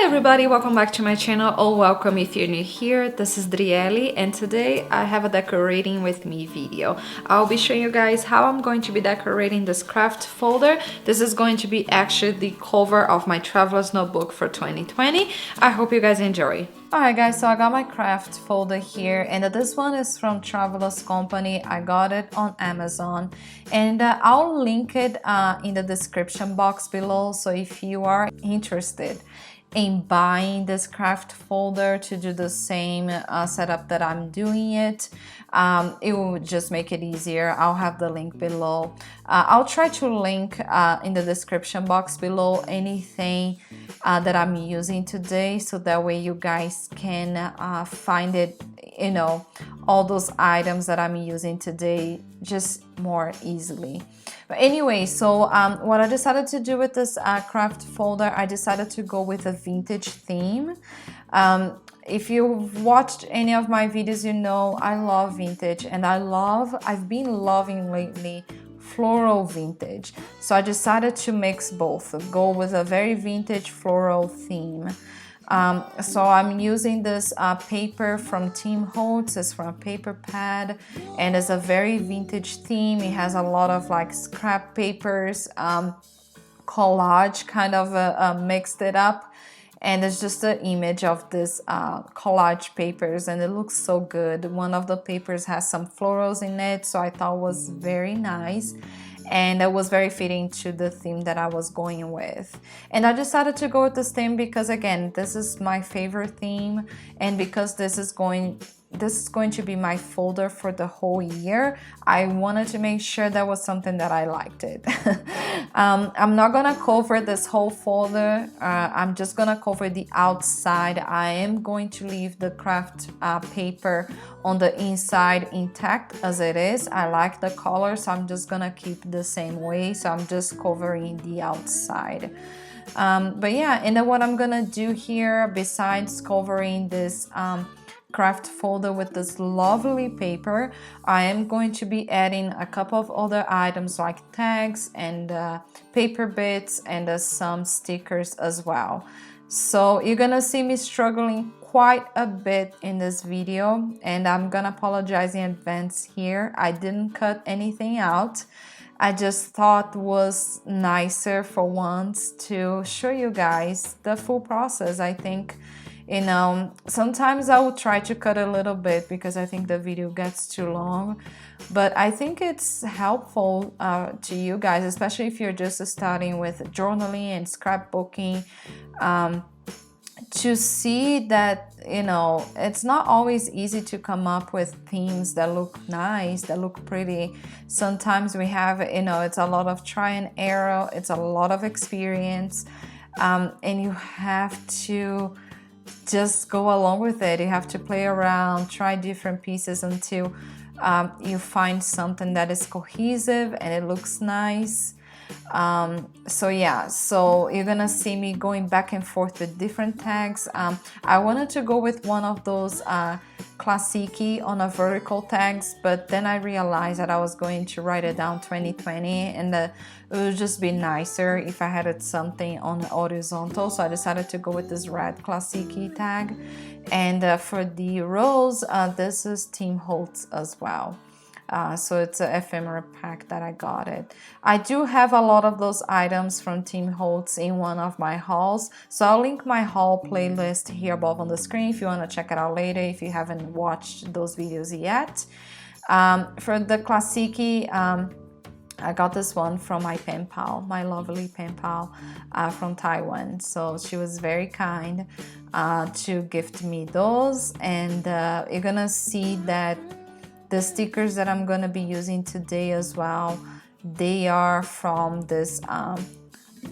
everybody, welcome back to my channel, or welcome if you're new here. This is Drieli and today I have a decorating with me video. I'll be showing you guys how I'm going to be decorating this Kraft folder. This is going to be actually the cover of my traveler's notebook for 2020. I hope you guys enjoy. Alright guys, so I got my Kraft folder here and this one is from Traveler's Company. I got it on Amazon and I'll link it in the description box below, so if you are interested in buying this Kraft folder to do the same setup that I'm doing it will just make it easier. I'll have the link below. I'll try to link in the description box below anything that I'm using today, so that way you guys can find it, you know, all those items that I'm using today just more easily. But anyway, so what I decided to do with this Kraft folder, I decided to go with a vintage theme. If you've watched any of my videos, you know I love vintage, and I've been loving lately floral vintage. So I decided to mix both, go with a very vintage floral theme. So I'm using this paper from Tim Holtz. It's from a paper pad and it's a very vintage theme. It has a lot of like scrap papers, collage kind of mixed it up, and it's just an image of this collage papers, and it looks so good. One of the papers has some florals in it, so I thought it was very nice. And it was very fitting to the theme that I was going with. And I decided to go with this theme because, again, this is my favorite theme, and because this is going to be my folder for the whole year, I wanted to make sure that was something that I liked it. I'm not gonna cover this whole folder. I'm just gonna cover the outside. I am going to leave the Kraft paper on the inside intact as it is. I like the color, so I'm just gonna keep the same way. So I'm just covering the outside. But yeah, and then what I'm gonna do here, besides covering this Kraft folder with this lovely paper, I am going to be adding a couple of other items like tags and paper bits and some stickers as well. So you're gonna see me struggling quite a bit in this video, and I'm gonna apologize in advance here. I didn't cut anything out. I just thought it was nicer for once to show you guys the full process. I think, you know, sometimes I will try to cut a little bit because I think the video gets too long, but I think it's helpful to you guys, especially if you're just starting with journaling and scrapbooking, to see that, you know, it's not always easy to come up with themes that look nice, that look pretty. Sometimes we have, you know, it's a lot of try and error, it's a lot of experience, and you have to just go along with it. You have to play around, try different pieces until you find something that is cohesive and it looks nice. So yeah, so you're gonna see me going back and forth with different tags. I wanted to go with one of those classic on a vertical tags, but then I realized that I was going to write it down 2020, and it would just be nicer if I had it something on horizontal. So I decided to go with this red classic tag. And for the rows, this is Tim Holtz as well. So it's an ephemera pack that I got it. I do have a lot of those items from Tim Holtz in one of my hauls, so I'll link my haul playlist here above on the screen if you want to check it out later if you haven't watched those videos yet. For the classic, I got this one from my pen pal, my lovely pen pal from Taiwan. So she was very kind to gift me those, and you're gonna see that the stickers that I'm gonna be using today as well, they are from this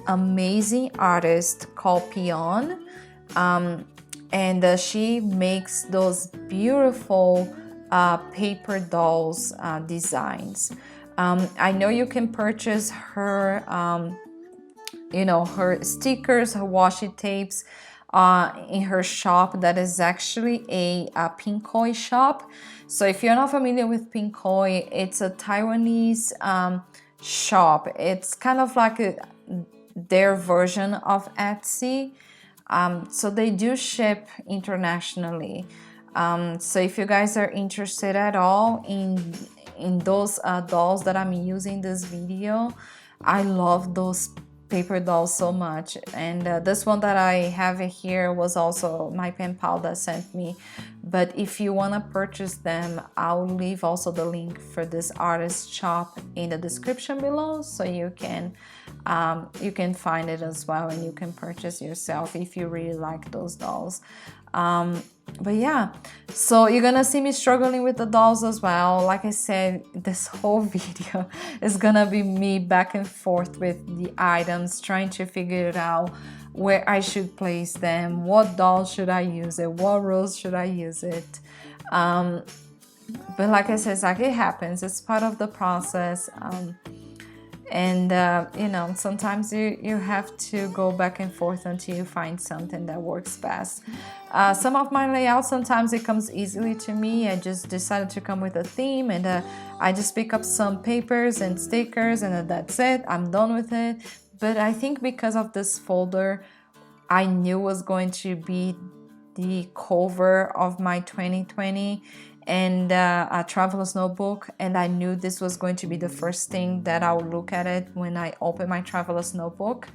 amazing artist called Pion, and she makes those beautiful paper dolls designs. I know you can purchase her, you know, her stickers, her washi tapes in her shop that is actually a Pinkoi shop. So if you're not familiar with Pinkoi, it's a Taiwanese shop. It's kind of like their version of Etsy. So they do ship internationally. So if you guys are interested at all in those dolls that I'm using this video, I love those paper dolls so much. And this one that I have here was also my pen pal that sent me. But if you want to purchase them, I'll leave also the link for this artist shop in the description below, so you can find it as well, and you can purchase yourself if you really like those dolls. But yeah, so you're gonna see me struggling with the dolls as well. Like I said, this whole video is gonna be me back and forth with the items, trying to figure it out where I should place them, what doll should I use it, what rose should I use it. But like I said, it's like it happens, it's part of the process. And you know, sometimes you have to go back and forth until you find something that works best. Some of my layouts, sometimes it comes easily to me. I just decided to come with a theme, and I just pick up some papers and stickers, and that's it, I'm done with it. But I think because of this folder, I knew was going to be the cover of my 2020 and a traveler's notebook, and I knew this was going to be the first thing that I would look at it when I open my traveler's notebook.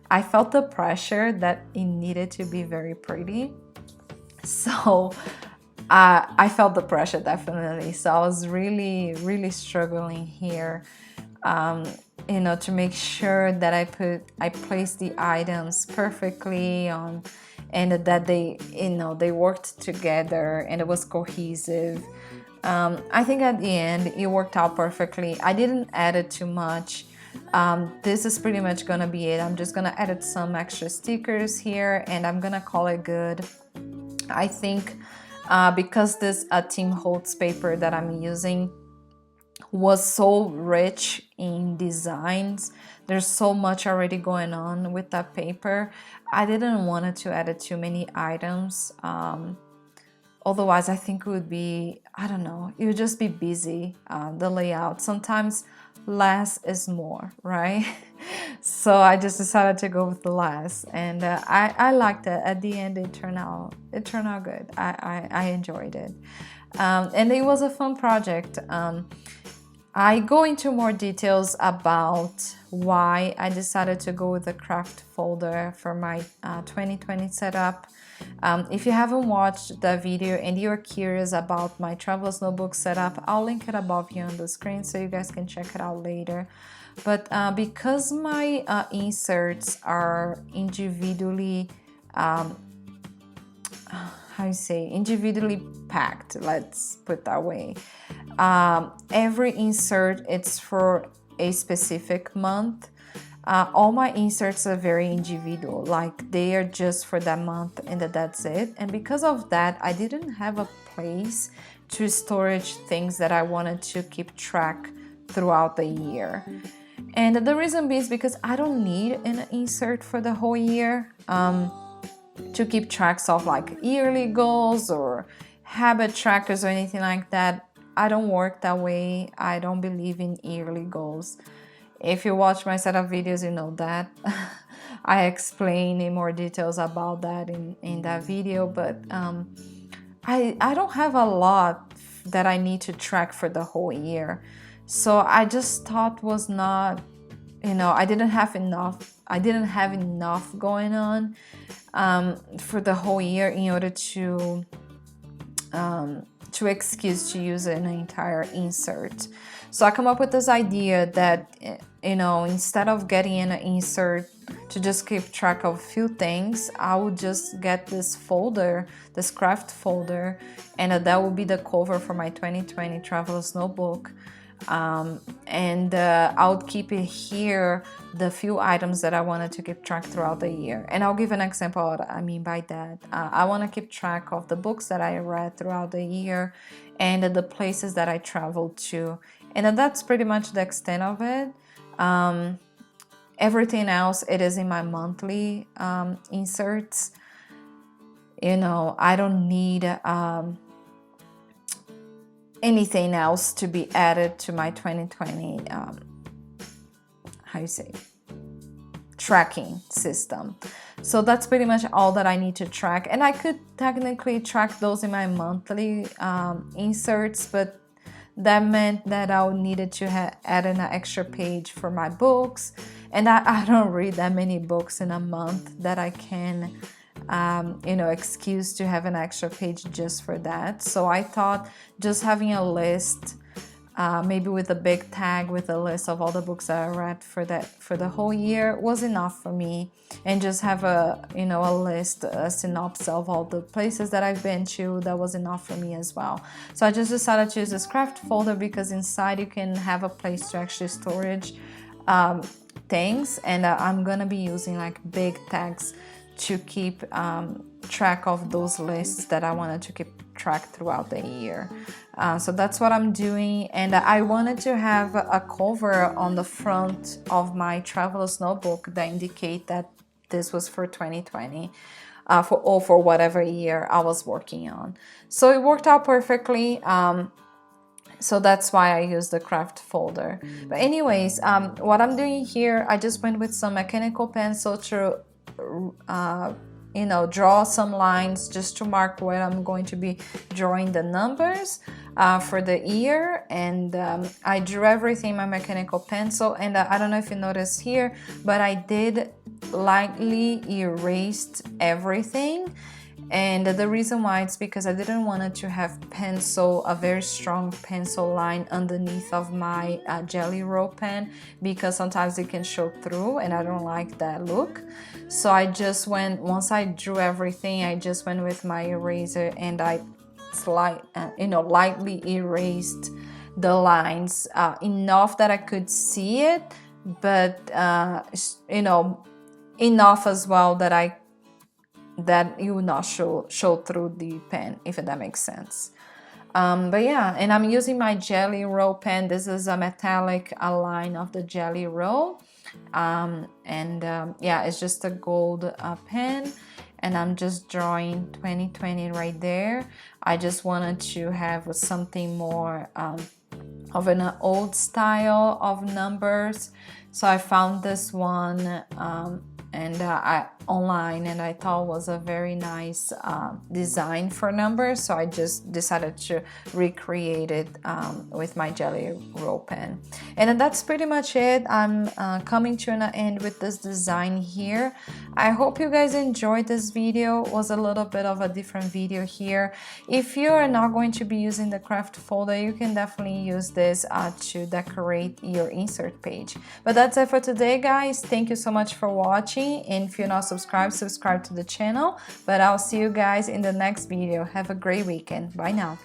I felt the pressure that it needed to be very pretty, so I felt the pressure, definitely. So I was really struggling here, you know, to make sure that I placed the items perfectly on, and that they, you know, they worked together and it was cohesive. I think at the end it worked out perfectly. I didn't add it too much. This is pretty much gonna be it. I'm just gonna edit some extra stickers here, and I'm gonna call it good. I think because this Tim Holtz paper that I'm using was so rich in designs, there's so much already going on with that paper, I didn't want it to add too many items. Otherwise, I think it would be, I don't know, it would just be busy, the layout. Sometimes less is more, right? So I just decided to go with the less, and I liked it. At the end, it turned out good. I enjoyed it, and it was a fun project. I go into more details about why I decided to go with the Kraft folder for my 2020 setup. If you haven't watched that video and you're curious about my traveler's notebook setup, I'll link it above here on the screen so you guys can check it out later. But because my inserts are individually individually packed, let's put it that way. Every insert, it's for a specific month. All my inserts are very individual, like they are just for that month and that's it. And because of that, I didn't have a place to storage things that I wanted to keep track throughout the year. And the reason is because I don't need an insert for the whole year. To keep tracks of like yearly goals or habit trackers or anything like that. I don't work that way. I don't believe in yearly goals. If you watch my setup videos, you know that. I explain in more details about that in that video, but I don't have a lot that I need to track for the whole year. So I just thought was not, you know, I didn't have enough going on for the whole year in order to excuse to use an entire insert. So I come up with this idea that, you know, instead of getting an insert to just keep track of a few things, I would just get this folder, this Kraft folder, and that will be the cover for my 2020 traveler's notebook. And I would keep it here, the few items that I wanted to keep track throughout the year. And I'll give an example of what I mean by that. I want to keep track of the books that I read throughout the year and the places that I traveled to. And that's pretty much the extent of it. Everything else, it is in my monthly inserts. You know, I don't need anything else to be added to my 2020 tracking system. So that's pretty much all that I need to track, and I could technically track those in my monthly inserts, but that meant that I needed to add an extra page for my books, and I don't read that many books in a month that I can excuse to have an extra page just for that. So I thought just having a list, maybe with a big tag with a list of all the books that I read for the whole year was enough for me, and just have a list, a synopsis of all the places that I've been to. That was enough for me as well. So I just decided to use this Kraft folder because inside you can have a place to actually storage things, and I'm gonna be using like big tags to keep track of those lists that I wanted to keep track throughout the year. So that's what I'm doing, and I wanted to have a cover on the front of my traveler's notebook that indicate that this was for 2020, for whatever year I was working on. So it worked out perfectly. So that's why I use the Kraft folder. But anyways, what I'm doing here, I just went with some mechanical pencil to draw some lines just to mark where I'm going to be drawing the numbers for the year. And I drew everything in my mechanical pencil, and I don't know if you noticed here, but I did lightly erased everything. And the reason why, it's because I didn't want to have a very strong pencil line underneath of my Jelly Roll pen, because sometimes it can show through and I don't like that look. So I just once I drew everything, I just went with my eraser and I lightly erased the lines enough that I could see it, but enough as well that it would not show through the pen, if that makes sense. But yeah, and I'm using my Jelly Roll pen. This is a metallic line of the Jelly Roll, yeah, it's just a gold pen, and I'm just drawing 2020 right there. I just wanted to have something more of an old style of numbers, so I found this one online, and I thought was a very nice design for numbers, so I just decided to recreate it with my Jelly Roll pen. And then that's pretty much it. I'm coming to an end with this design here. I hope you guys enjoyed this video. It was a little bit of a different video here. If you are not going to be using the Kraft folder, you can definitely use this to decorate your insert page. But that's it for today, guys. Thank you so much for watching, and if you're not subscribed, subscribe to the channel. But I'll see you guys in the next video. Have a great weekend. Bye now.